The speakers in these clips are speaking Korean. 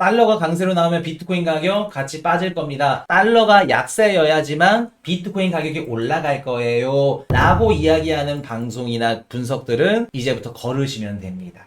달러가 강세로 나오면 비트코인 가격 같이 빠질 겁니다. 달러가 약세여야지만 비트코인 가격이 올라갈 거예요. 라고 이야기하는 방송이나 분석들은 이제부터 걸으시면 됩니다.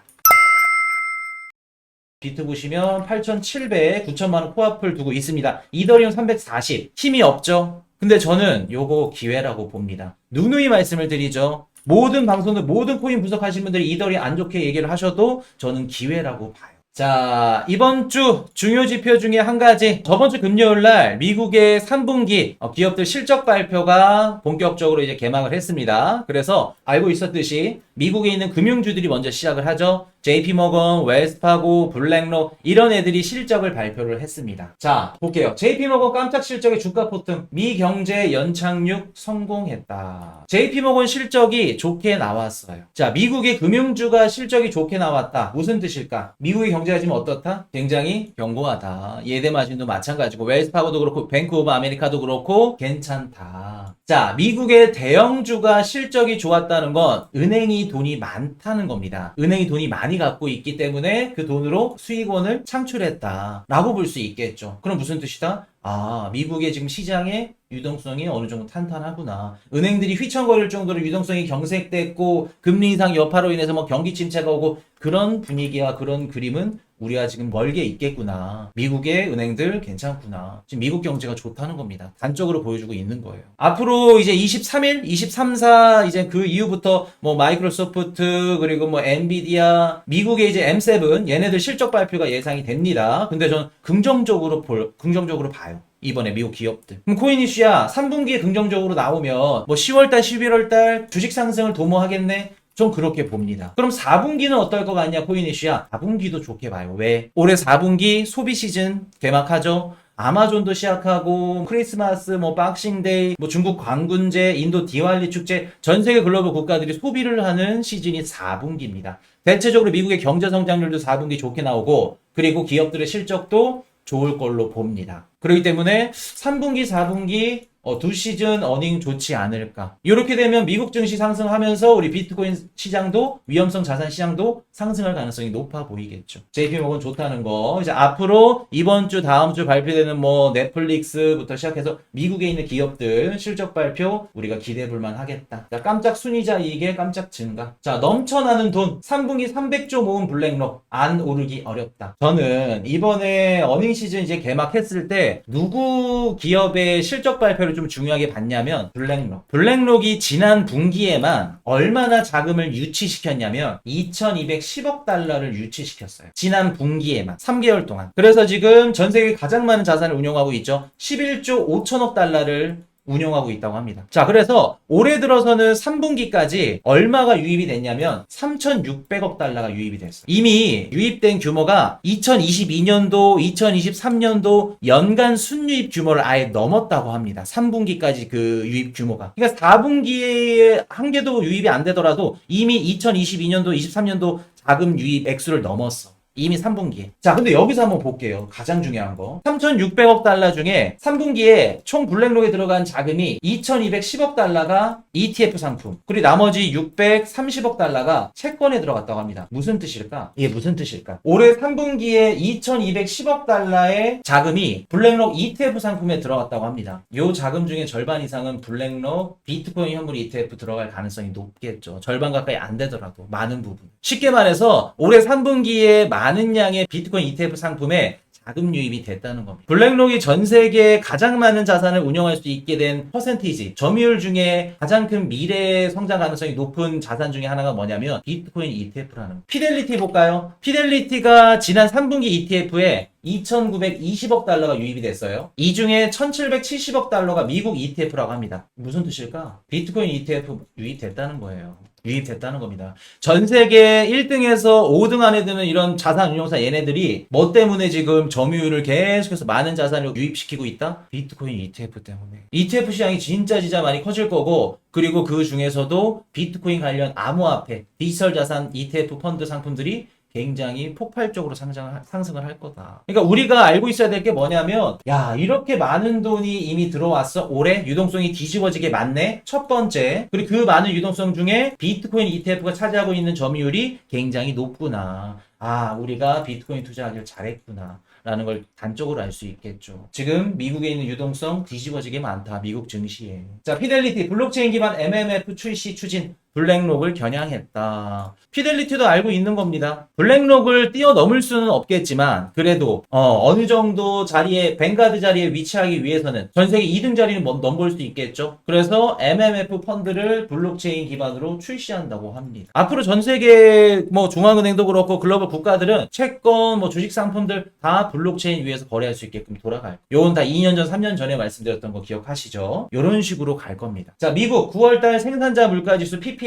비트 보시면 8,700, 9천만원 코앞을 두고 있습니다. 이더리움 340. 힘이 없죠? 근데 저는 요거 기회라고 봅니다. 누누이 말씀을 드리죠. 모든 방송들, 모든 코인 분석하시는 분들이 이더리움 안 좋게 얘기를 하셔도 저는 기회라고 봐요. 자, 이번 주 중요 지표 중에 한 가지. 저번 주 금요일 날 미국의 3분기 기업들 실적 발표가 본격적으로 이제 개막을 했습니다. 그래서 알고 있었듯이 미국에 있는 금융주들이 먼저 시작을 하죠. JP모건, 웰스파고, 블랙록 이런 애들이 실적을 발표를 했습니다. 자, 볼게요. JP모건 깜짝 실적의 주가 폭등. 미 경제 연착륙 성공했다. JP모건 실적이 좋게 나왔어요. 자, 미국의 금융주가 실적이 좋게 나왔다. 무슨 뜻일까? 미국의 경제가 지금 어떻다? 굉장히 견고하다. 예대마진도 마찬가지고 웰스파고도 그렇고 뱅크 오브 아메리카도 그렇고 괜찮다. 자, 미국의 대형주가 실적이 좋았다는 건 은행이 돈이 많다는 겁니다. 은행이 돈이 많이 갖고 있기 때문에 그 돈으로 수익원을 창출했다 라고 볼 수 있겠죠. 그럼 무슨 뜻이다? 아, 미국의 지금 시장의 유동성이 어느 정도 탄탄하구나. 은행들이 휘청거릴 정도로 유동성이 경색됐고 금리 인상 여파로 인해서 뭐 경기 침체가 오고 그런 분위기와 그런 그림은 우리가 지금 멀게 있겠구나. 미국의 은행들 괜찮구나. 지금 미국 경제가 좋다는 겁니다. 단적으로 보여주고 있는 거예요. 앞으로 이제 23일, 23, 4 이제 그 이후부터 뭐 마이크로소프트 그리고 뭐 엔비디아, 미국의 이제 M7 얘네들 실적 발표가 예상이 됩니다. 근데 저는 긍정적으로 봐요. 이번에 미국 기업들. 그럼 코인 이슈야 3분기에 긍정적으로 나오면 뭐 10월달, 11월달 주식 상승을 도모하겠네? 좀 그렇게 봅니다. 그럼 4분기는 어떨 것 같냐, 코인 이슈야? 4분기도 좋게 봐요. 왜? 올해 4분기 소비 시즌 개막하죠? 아마존도 시작하고 크리스마스, 뭐 박싱데이, 뭐 중국 광군제, 인도 디왈리 축제, 전 세계 글로벌 국가들이 소비를 하는 시즌이 4분기입니다. 대체적으로 미국의 경제 성장률도 4분기 좋게 나오고 그리고 기업들의 실적도 좋을 걸로 봅니다. 그렇기 때문에 3분기, 4분기 두 시즌 어닝 좋지 않을까. 이렇게 되면 미국 증시 상승하면서 우리 비트코인 시장도 위험성 자산 시장도 상승할 가능성이 높아 보이겠죠. JP모건 좋다는 거. 이제 앞으로 이번 주 다음 주 발표되는 뭐 넷플릭스부터 시작해서 미국에 있는 기업들 실적 발표 우리가 기대해 볼 만하겠다. 자, 깜짝 순이자 이익의 깜짝 증가. 자, 넘쳐나는 돈 3분기 300조 모은 블랙록 안 오르기 어렵다. 저는 이번에 어닝 시즌 이제 개막했을 때 누구 기업의 실적 발표를 좀 중요하게 봤냐면 블랙록이 지난 분기에만 얼마나 자금을 유치시켰냐면 2210억 달러를 유치시켰어요. 지난 분기에만 3개월 동안. 그래서 지금 전 세계 가장 많은 자산을 운용하고 있죠. 11조 5천억 달러를 운용하고 있다고 합니다. 자, 그래서 올해 들어서는 3분기까지 얼마가 유입이 됐냐면 3,600억 달러가 유입이 됐어요. 이미 유입된 규모가 2022년도, 2023년도 연간 순유입 규모를 아예 넘었다고 합니다. 3분기까지 그 유입 규모가. 그러니까 4분기에 한 개도 유입이 안 되더라도 이미 2022년도, 23년도 자금 유입 액수를 넘었어. 이미 3분기에. 자, 근데 여기서 한번 볼게요. 가장 중요한 거. 3,600억 달러 중에 3분기에 총 블랙록에 들어간 자금이 2,210억 달러가 ETF 상품, 그리고 나머지 630억 달러가 채권에 들어갔다고 합니다. 무슨 뜻일까? 이게 무슨 뜻일까? 올해 3분기에 2,210억 달러의 자금이 블랙록 ETF 상품에 들어갔다고 합니다. 요 자금 중에 절반 이상은 블랙록 비트코인 현물 ETF 들어갈 가능성이 높겠죠. 절반 가까이 안 되더라도 많은 부분. 쉽게 말해서 올해 3분기에 많은 양의 비트코인 ETF 상품에 자금 유입이 됐다는 겁니다. 블랙록이 전 세계에 가장 많은 자산을 운영할 수 있게 된 퍼센티지, 점유율 중에 가장 큰 미래 성장 가능성이 높은 자산 중에 하나가 뭐냐면 비트코인 ETF라는 거예요. 피델리티 볼까요? 피델리티가 지난 3분기 ETF에 2,920억 달러가 유입이 됐어요. 이 중에 1,770억 달러가 미국 ETF라고 합니다. 무슨 뜻일까? 비트코인 ETF 유입됐다는 거예요. 유입됐다는 겁니다. 전 세계 1등에서 5등 안에 드는 이런 자산 운용사 얘네들이 뭐 때문에 지금 점유율을 계속해서 많은 자산을 유입시키고 있다? 비트코인 ETF 때문에. ETF 시장이 진짜 많이 커질 거고, 그리고 그 중에서도 비트코인 관련 암호화폐, 디지털 자산 ETF 펀드 상품들이 굉장히 폭발적으로 상승을 할 거다. 그러니까 우리가 알고 있어야 될 게 뭐냐면, 야, 이렇게 많은 돈이 이미 들어왔어. 올해 유동성이 뒤집어지게 많네. 첫 번째. 그리고 그 많은 유동성 중에 비트코인 ETF가 차지하고 있는 점유율이 굉장히 높구나. 아, 우리가 비트코인 투자하길 잘했구나. 라는 걸 단적으로 알 수 있겠죠. 지금 미국에 있는 유동성 뒤집어지게 많다. 미국 증시에. 자, 피델리티 블록체인 기반 MMF 출시 추진. 블랙록을 겨냥했다. 피델리티도 알고 있는 겁니다. 블랙록을 뛰어넘을 수는 없겠지만 그래도 어느 정도 자리에 뱅가드 자리에 위치하기 위해서는 전 세계 2등 자리는 넘볼 수 있겠죠. 그래서 MMF 펀드를 블록체인 기반으로 출시한다고 합니다. 앞으로 전 세계 뭐 중앙은행도 그렇고 글로벌 국가들은 채권, 뭐 주식 상품들 다 블록체인 위에서 거래할 수 있게끔 돌아갈. 요건 다 2년 전, 3년 전에 말씀드렸던 거 기억하시죠? 요런 식으로 갈 겁니다. 자, 미국 9월달 생산자 물가지수 PPI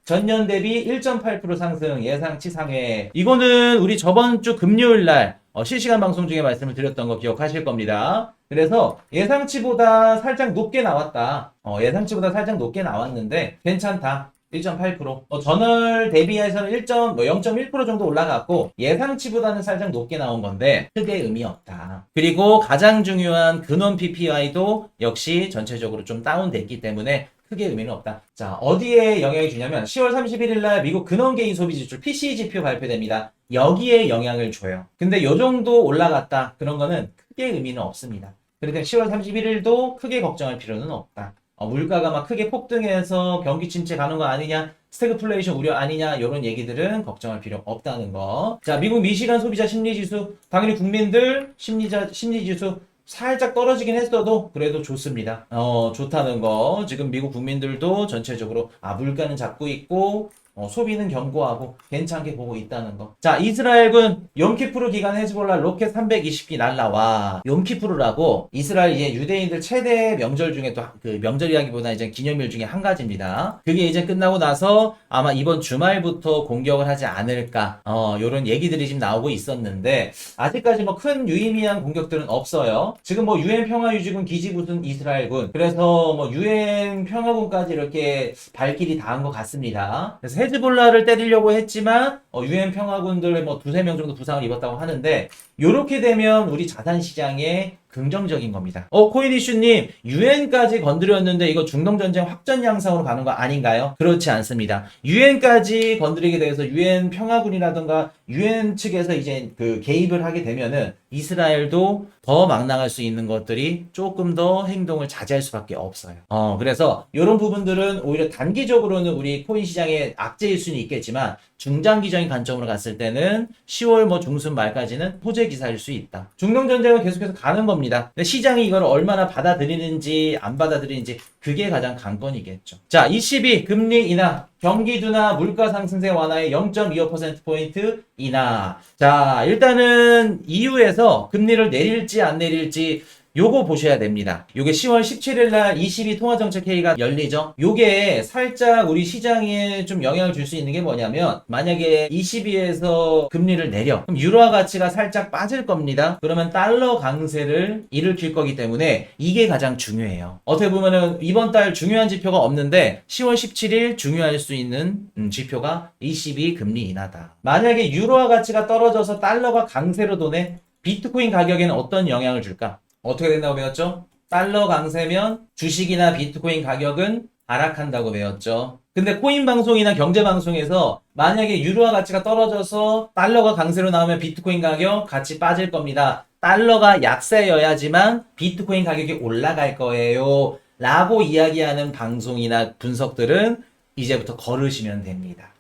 전년 대비 1.8% 상승 예상치 상회. 이거는 우리 저번 주 금요일 날 실시간 방송 중에 말씀을 드렸던 거 기억하실 겁니다. 그래서 예상치보다 살짝 높게 나왔다. 예상치보다 살짝 높게 나왔는데 괜찮다. 1.8%. 전월 대비해서는 0.1% 정도 올라갔고 예상치보다는 살짝 높게 나온 건데 크게 의미 없다. 그리고 가장 중요한 근원 PPI도 역시 전체적으로 좀 다운됐기 때문에 크게 의미는 없다. 자, 어디에 영향을 주냐면 10월 31일 날 미국 근원개인 소비지출 PCE 지표 발표됩니다. 여기에 영향을 줘요. 근데 요 정도 올라갔다. 그런 거는 크게 의미는 없습니다. 그러니까 10월 31일도 크게 걱정할 필요는 없다. 물가가 막 크게 폭등해서 경기 침체 가는 거 아니냐, 스태그플레이션 우려 아니냐, 이런 얘기들은 걱정할 필요 없다는 거. 자, 미국 미시간 소비자 심리지수, 당연히 국민들 심리지수 살짝 떨어지긴 했어도 그래도 좋습니다. 좋다는 거. 지금 미국 국민들도 전체적으로 물가는 잡고 있고 소비는 견고하고 괜찮게 보고 있다는 거. 자, 이스라엘군 욤키푸르 기간 헤즈볼라 로켓 320기 날라와. 욤키푸르라고 이스라엘 이제 유대인들 최대 명절 중에 또 그 명절이라기보다 이제 기념일 중에 한 가지입니다. 그게 이제 끝나고 나서 아마 이번 주말부터 공격을 하지 않을까. 요런 얘기들이 지금 나오고 있었는데 아직까지 뭐 큰 유의미한 공격들은 없어요. 지금 뭐 유엔 평화유지군 기지부순 이스라엘군. 그래서 뭐 유엔 평화군까지 이렇게 발길이 닿은 것 같습니다. 그래서 헤즈볼라를 때리려고 했지만 유엔 평화군들 뭐 2-3명 정도 부상을 입었다고 하는데 요렇게 되면 우리 자산 시장에 긍정적인 겁니다. 코인이슈님, 유엔까지 건드렸는데 이거 중동전쟁 확전 양상으로 가는 거 아닌가요? 그렇지 않습니다. 유엔까지 건드리게 돼서 유엔 평화군이라든가 유엔 측에서 이제 그 개입을 하게 되면은 이스라엘도 더 막 나갈 수 있는 것들이 조금 더 행동을 자제할 수밖에 없어요. 그래서 이런 부분들은 오히려 단기적으로는 우리 코인 시장의 악재일 수는 있겠지만 중장기적인 관점으로 갔을 때는 10월 뭐 중순 말까지는 호재 기사일 수 있다. 중동 전쟁은 계속해서 가는 겁니다. 근데 시장이 이걸 얼마나 받아들이는지 안 받아들이는지 그게 가장 관건이겠죠. 자, ECB 금리 인하, 경기 둔화, 물가 상승세 완화에 0.25%포인트 인하. 자, 일단은 EU에서 금리를 내릴지 안 내릴지 요거 보셔야 됩니다. 요게 10월 17일 날 ECB 통화정책회의가 열리죠. 요게 살짝 우리 시장에 좀 영향을 줄 수 있는 게 뭐냐면 만약에 ECB에서 금리를 내려 그럼 유로화 가치가 살짝 빠질 겁니다. 그러면 달러 강세를 일으킬 거기 때문에 이게 가장 중요해요. 어떻게 보면은 이번 달 중요한 지표가 없는데 10월 17일 중요할 수 있는 지표가 ECB 금리 인하다. 만약에 유로화 가치가 떨어져서 달러가 강세로 도네 비트코인 가격에는 어떤 영향을 줄까? 어떻게 된다고 배웠죠? 달러 강세면 주식이나 비트코인 가격은 하락한다고 배웠죠. 근데 코인 방송이나 경제 방송에서 만약에 유로화 가치가 떨어져서 달러가 강세로 나오면 비트코인 가격 같이 빠질 겁니다. 달러가 약세여야지만 비트코인 가격이 올라갈 거예요. 라고 이야기하는 방송이나 분석들은 이제부터 걸으시면 됩니다.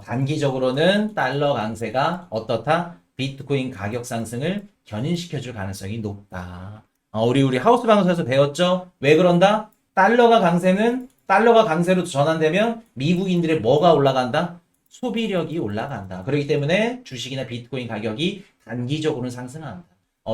단기적으로는 달러 강세가 어떻다? 비트코인 가격 상승을 견인시켜줄 가능성이 높다. 우리 하우스 방송에서 배웠죠? 왜 그런다? 달러가 강세로 전환되면 미국인들의 뭐가 올라간다? 소비력이 올라간다. 그렇기 때문에 주식이나 비트코인 가격이 단기적으로는 상승한다.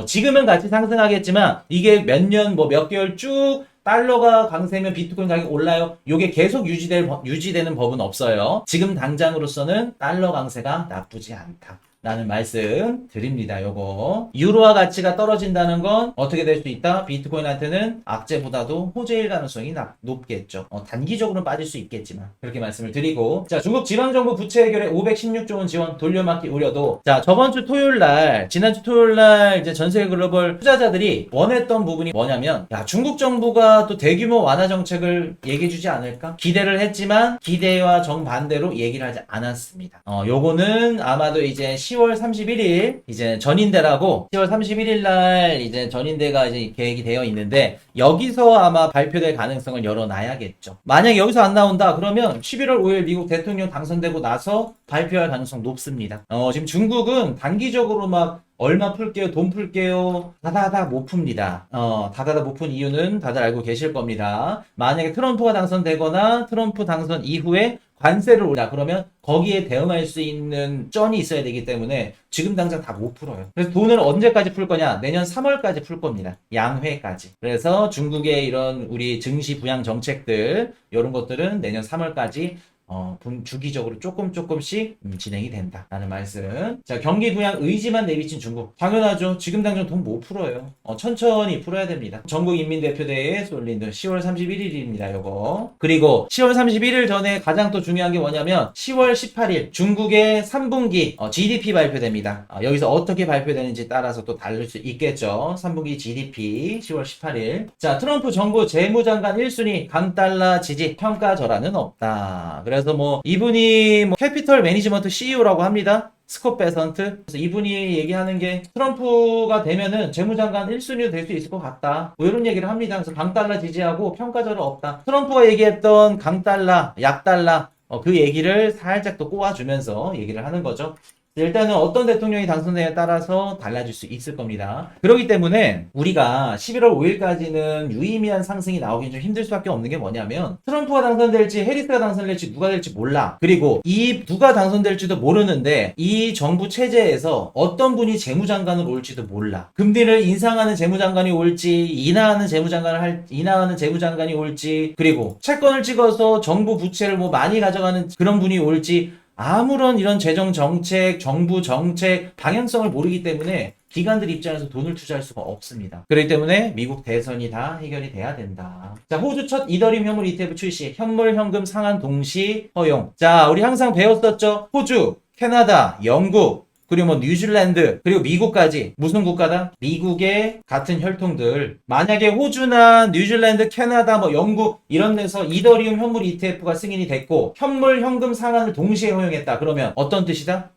지금은 같이 상승하겠지만 이게 몇 년, 몇 개월 쭉 달러가 강세면 비트코인 가격이 올라요. 이게 계속 유지되는 법은 없어요. 지금 당장으로서는 달러 강세가 나쁘지 않다. 라는 말씀 드립니다. 요거 유로화 가치가 떨어진다는 건 어떻게 될 수 있다? 비트코인한테는 악재보다도 호재일 가능성이 높겠죠. 단기적으로는 빠질 수 있겠지만 그렇게 말씀을 드리고, 자, 중국 지방정부 부채 해결에 516조 원 지원 돌려막기 우려도. 자, 저번주 토요일날 지난주 토요일날 이제 전세계 글로벌 투자자들이 원했던 부분이 뭐냐면, 야, 중국 정부가 또 대규모 완화 정책을 얘기해주지 않을까 기대를 했지만 기대와 정반대로 얘기를 하지 않았습니다. 요거는 아마도 이제 10월 10월 31일 이제 전인대라고 10월 31일 날 이제 전인대가 이제 계획이 되어 있는데 여기서 아마 발표될 가능성을 열어놔야겠죠. 만약 여기서 안 나온다 그러면 11월 5일 미국 대통령 당선되고 나서 발표할 가능성 높습니다. 지금 중국은 단기적으로 막 얼마 풀게요, 돈 풀게요, 다다다 못 풉니다. 다다다 못 푼 이유는 다들 알고 계실 겁니다. 만약에 트럼프가 당선되거나 트럼프 당선 이후에 관세를 올라 그러면 거기에 대응할 수 있는 쩐이 있어야 되기 때문에 지금 당장 다 못 풀어요. 그래서 돈을 언제까지 풀 거냐? 내년 3월까지 풀 겁니다. 양회까지. 그래서 중국의 이런 우리 증시 부양 정책들 이런 것들은 내년 3월까지 주기적으로 조금씩 진행이 된다라는 말씀. 자, 경기 부양 의지만 내비친 중국. 당연하죠. 지금 당장 돈 못 풀어요. 천천히 풀어야 됩니다. 전국인민대표대회에 쏠린 10월 31일입니다. 요거. 그리고 10월 31일 전에 가장 또 중요한 게 뭐냐면 10월 18일 중국의 3분기 GDP 발표됩니다. 여기서 어떻게 발표되는지 따라서 또 다를 수 있겠죠. 3분기 GDP 10월 18일. 자, 트럼프 정부 재무장관 1순위 강달러 지지 평가절하는 없다. 그래서 뭐 이분이 캐피털 매니지먼트 CEO라고 합니다. 스콧 베선트. 그래서 이분이 얘기하는 게 트럼프가 되면은 재무장관 1순위로 될 수 있을 것 같다. 뭐 이런 얘기를 합니다. 그래서 강달러 지지하고 평가절하 없다. 트럼프가 얘기했던 강달러, 약달러 그 얘기를 살짝 또 꼬아주면서 얘기를 하는 거죠. 일단은 어떤 대통령이 당선되냐에 따라서 달라질 수 있을 겁니다. 그렇기 때문에 우리가 11월 5일까지는 유의미한 상승이 나오긴 좀 힘들 수밖에 없는 게 뭐냐면 트럼프가 당선될지 해리스가 당선될지 누가 될지 몰라. 그리고 이 누가 당선될지도 모르는데 이 정부 체제에서 어떤 분이 재무장관으로 올지도 몰라. 금리를 인상하는 재무장관이 올지 인하하는 재무장관이 올지 그리고 채권을 찍어서 정부 부채를 뭐 많이 가져가는 그런 분이 올지 아무런 이런 재정 정책, 정부 정책 방향성을 모르기 때문에 기관들 입장에서 돈을 투자할 수가 없습니다. 그렇기 때문에 미국 대선이 다 해결이 돼야 된다. 자, 호주 첫 이더리움 현물 ETF 출시, 현물 현금 상환 동시 허용. 자, 우리 항상 배웠었죠? 호주, 캐나다, 영국, 그리고 뭐 뉴질랜드, 그리고 미국까지. 무슨 국가다? 미국의 같은 혈통들. 만약에 호주나 뉴질랜드, 캐나다, 뭐 영국 이런 데서 이더리움 현물 ETF가 승인이 됐고 현물 현금 상환을 동시에 허용했다. 그러면 어떤 뜻이다?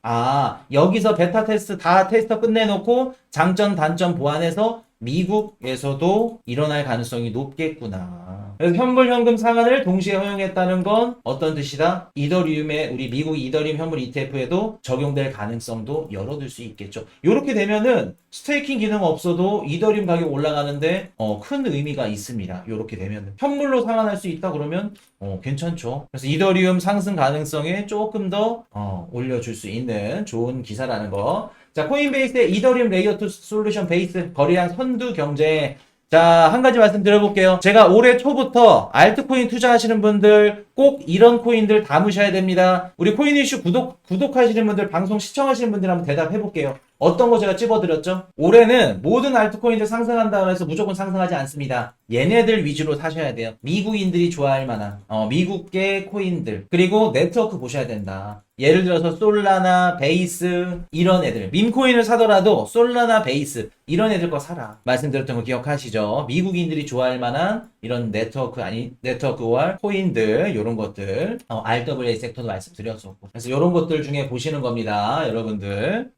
여기서 베타 테스트 다 테스트 끝내놓고 장점 단점 보완해서 미국에서도 일어날 가능성이 높겠구나. 그래서 현물 현금 상환을 동시에 허용했다는 건 어떤 뜻이다? 이더리움의 우리 미국 이더리움 현물 ETF에도 적용될 가능성도 열어둘 수 있겠죠. 이렇게 되면은 스테이킹 기능 없어도 이더리움 가격 올라가는데 큰 의미가 있습니다. 이렇게 되면은 현물로 상환할 수 있다 그러면 괜찮죠. 그래서 이더리움 상승 가능성에 조금 더 올려줄 수 있는 좋은 기사라는 거. 자, 코인베이스의 이더리움 레이어 2 솔루션 베이스 거래량 선두 경쟁. 자, 한 가지 말씀 드려볼게요. 제가 올해 초부터 알트코인 투자하시는 분들 꼭 이런 코인들 담으셔야 됩니다. 우리 코인 이슈 구독하시는 분들, 방송 시청하시는 분들 한번 대답해볼게요. 어떤 거 제가 찝어드렸죠? 올해는 모든 알트코인들 상승한다고 해서 무조건 상승하지 않습니다. 얘네들 위주로 사셔야 돼요. 미국인들이 좋아할 만한 미국계 코인들. 그리고 네트워크 보셔야 된다. 예를 들어서 솔라나, 베이스 이런 애들. 밈코인을 사더라도 솔라나, 베이스 이런 애들 거 사라. 말씀드렸던 거 기억하시죠? 미국인들이 좋아할 만한 이런 네트워크와 코인들 이런 것들 RWA 섹터도 말씀드렸었고 그래서 이런 것들 중에 보시는 겁니다. 여러분들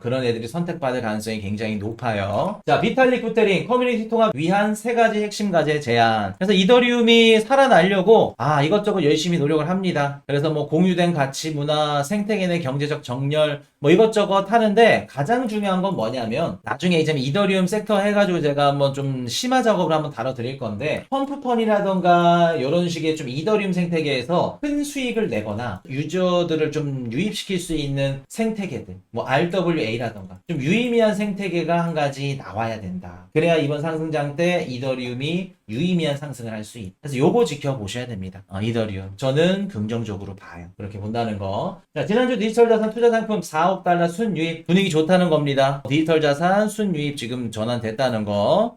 그런 애들이 선택받을 가능성이 굉장히 높아요. 자, 비탈릭 부테링 커뮤니티 통합 위한 3가지 핵심 과제 제안. 그래서 이더리움이 살아나려고 이것저것 열심히 노력을 합니다. 그래서 뭐 공유된 가치 문화, 생태계 내 경제적 정렬 뭐 이것저것 하는데 가장 중요한 건 뭐냐면 나중에 이제 이더리움 섹터 해가지고 제가 한번 좀 심화 작업을 한번 다뤄드릴 건데 펌프펀이라던가 이런 식의 좀 이더리움 생태계에서 큰 수익을 내거나 유저들을 좀 유입시킬 수 있는 생태계들 뭐 RWA라던가 좀 유의미한 생태계가 한 가지 나와야 된다. 그래야 이번 상승장 때 이더리움이 유의미한 상승을 할 수 있다. 그래서 요거 지켜보셔야 됩니다. 이더리움 저는 긍정적으로 봐요. 그렇게 본다는 거. 자, 지난주 디지털 자산 투자 상품 4억 달러 순유입 분위기 좋다는 겁니다. 디지털 자산 순유입 지금 전환됐다는 거.